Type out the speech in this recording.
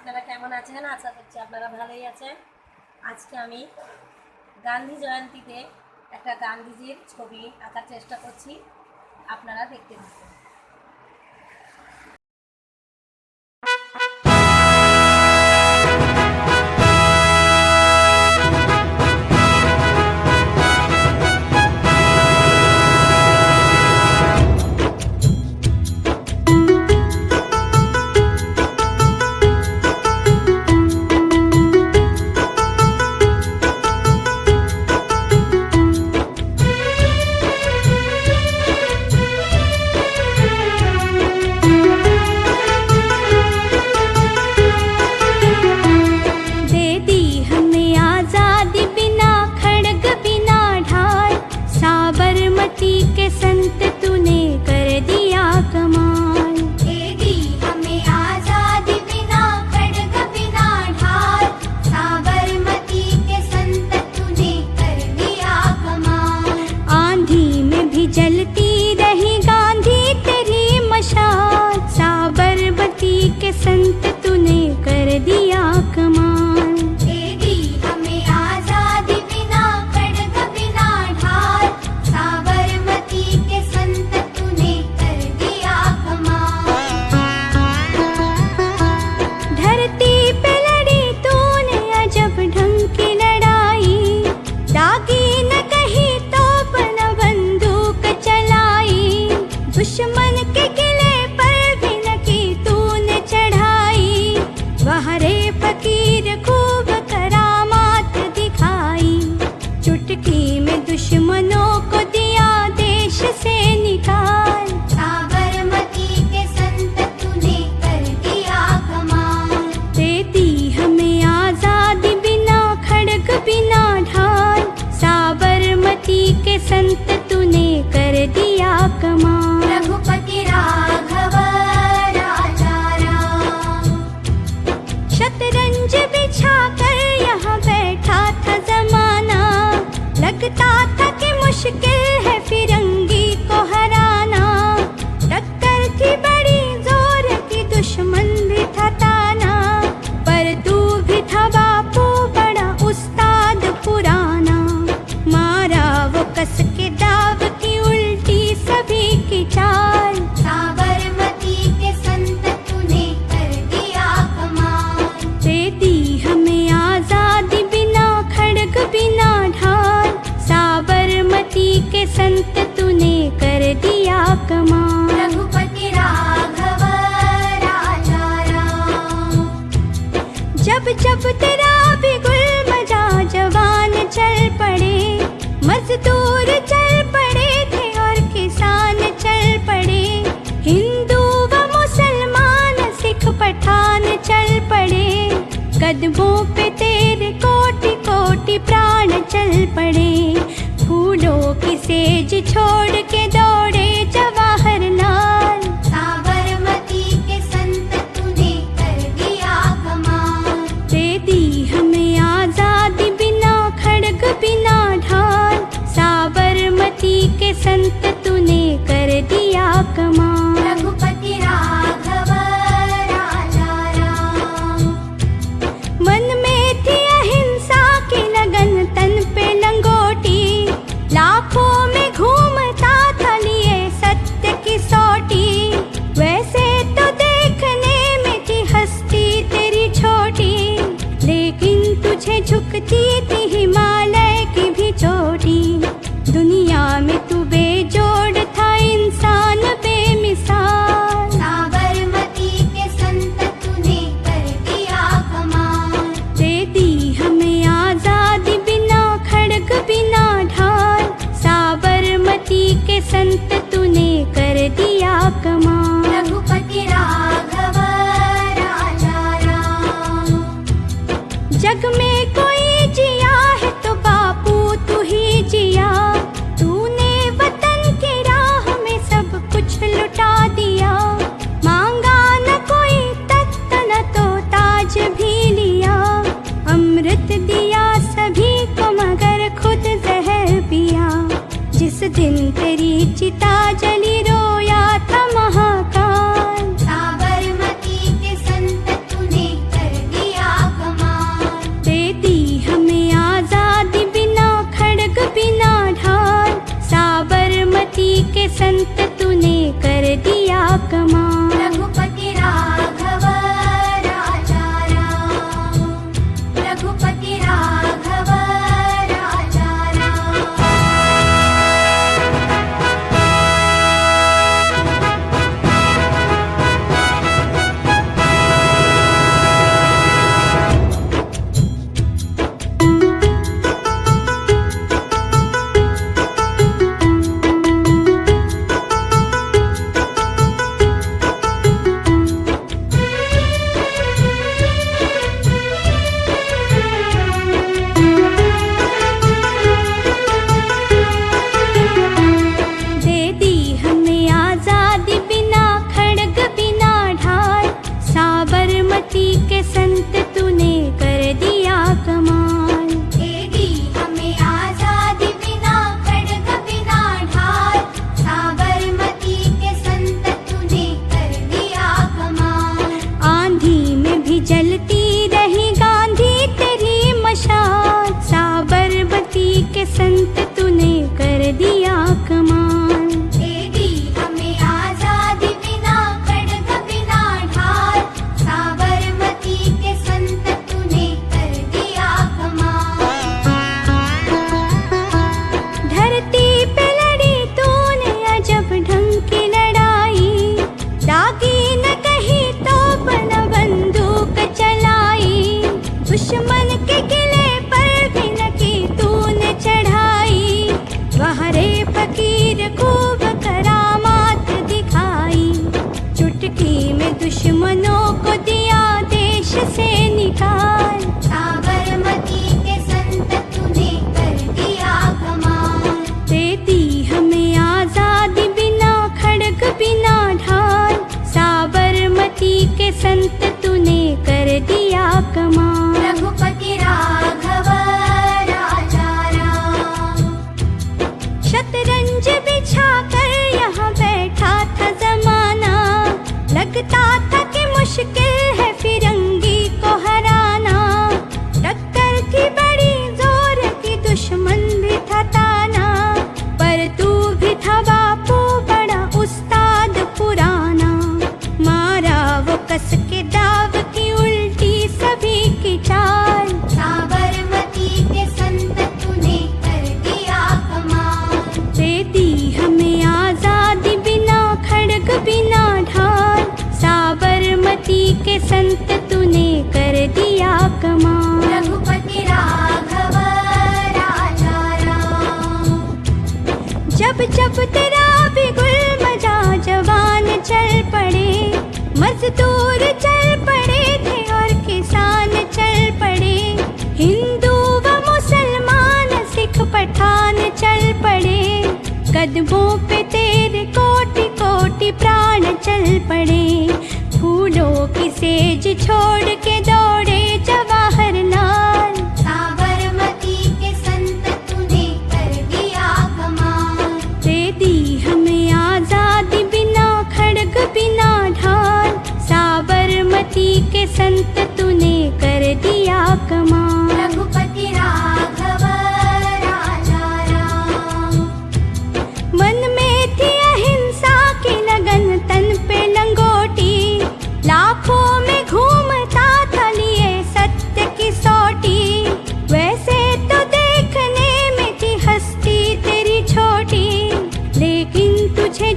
আপনারা কেমন আছেন? আশা করছি আপনারা ভালোই আছেন। আজকে আমি গান্ধী জয়ন্তীতে একটা গান্ধীজির ছবি আঁকার চেষ্টা করছি, আপনারা দেখতে থাকুন। के संत तूने कर दिया कमाल। दे दी हमें आजादी बिना खड़ग बिना ढाल, साबरमती के संत तूने कर दिया कमाल। आंधी में भी जलती रही गांधी तेरी मशाल, साबरमती के संत तूने कर दिया कमाल। दुश्मन के किले पर भी न की तूने चढ़ाई, वहरे फकीर खूब करामात दिखाई। चुटकी में दुश्मनों को दिया देश से निकाल, साबरमती के संत तूने कर दिया कमाल। दे दी हमें आजादी बिना खड़ग बिना ढाल, साबरमती के संत तूने कर दिया कमाल। रघुपति राघव राजा राम, शतरंज बिछा कर यहाँ बैठा था जमाना, लगता था कि मुश्किल है फिरंगी को हराना। टक्कर थी बड़ी जोर की, दुश्मन भी था ताना, पर तू भी था बापू बड़ा उस्ताद पुराना। मारा वो कस के दाव की उल्टी सभी की चाल, साबरमती के संत तूने कर दिया कमाल। दे दी हमें आजादी बिना खड़ग बिना ढाल, साबरमती के संत तूने कर दिया कमाल। रघुपति राघव राजा राम, जब जब तेरा भी गुल मजा जवान चल पड़े, मजदूर चल पड़े थे और किसान चल पड़े, हिंदू व मुसलमान सिख पठान चल पड़े, कदमों पे तेरे कोटि कोटि प्राण चल पड़े। फूलों की सेज छोड़ के दौड़े जवाहरलाल, साबरमती के संत तूने कर दिया कमाल। दे दी हमें आजादी बिना खड़ग बिना ढाल, साबरमती के संत तूने कर दिया कमाल। रघुपति राघव राजा राम, मन में थी अहिंसा की लगन तन पे लंगोटी, लाखों में घूमता था लिए सत्य की सोटी। वैसे तो देखने में थी हस्ती तेरी छोटी, लेकिन तुझे झुकती थी हिमालय की भी चोटी। दुनिया में तू बेजोड़ था इंसान बेमिसाल, साबरमती के संत तूने कर दिया कमाल। दे दी हमें आजादी बिना खड़ग बिना ढाल, साबरमती के संत तूने कर दिया कमाल। रघुपति राघव राजा राम, जग में कोई जिया है तो बापू तू ही जिया, तूने वतन की राह में सब कुछ लुटा दिया। मांगा न कोई तख्त न तो ताज भी लिया, अमृत दिया सभी को मगर खुद जहर पिया। जिस दिन तेरी चिता जली रोया था महाकाल, साबरमती के संत तूने कर साबरमती के संत तूने कर दिया कमाल। दे दी हमें आजादी बिना खड्ग बिना ढाल, साबरमती के संत तूने कर दिया कमाल। आंधी में भी जलती रही गांधी तेरी मशाल, साबरमती के संत तूने कर दिया कमाल। दे दी हमें आजादी बिना खड्ग बिना ढाल, साबरमती के संत तूने कर दिया कमाल। धरती पे लड़ी तूने अजब ढंग की लड़ाई, दागी न कहीं तोप न बंदूक चलाई, दुश्मन के किले पर भी न की तूने चढ़ाई, वहरे फकीर खूब करामात दिखाई, चुटकी में दुश्मनों को दिया देश से निकाल। साबरमती के संत तूने कर दिया कमाल। दे दी हमें आजादी बिना खड्ग बिना ढाल, साबरमती के संत तूने कर दिया कमाल। रघुपति राघव राजा राम, शतरंज बिछा कर यहाँ बैठा था जमाना, लगता था कि मुश्किल है फिरंगी को हराना, टक्कर थी बड़ी जोर की दुश्मन भी था ताना, पर तू भी था बापू बड़ा उस्ताद पुराना, मारा वो कस के दाव की उल्टी सभी की चाल। साबरमती के संत तूने कर दिया कमाल। दे दी हमें आजादी बिना खड्ग बिना ढाल, साबरमती के संत तूने कर दिया कमाल। रघुपति राघव राजा राम, जब जब तेरा भी गुल मजा जवान चल पड़े, मजदूर चल पड़े थे और किसान चल पड़े, हिंदू व मुसलमान सिख पठान चल पड़े, कदमों पे तेरे कोटि कोटि प्राण चल पड़े, फूलों की सेज छोड़ के दौड़े जवाहरलाल। साबरमती के संत तूने कर दिया कमाल। दे दी हमें आजादी बिना खड्ग बिना ढाल, साबरमती के संत तूने कर दिया कमाल। रघुपति राघव राजा राम, मन में थी अहिंसा की लगन तन पे लंगोटी, लाखों में घूमता था लिए सत्य की सोटी, वैसे तो देखने में थी हस्ती तेरी छोटी, लेकिन तुझे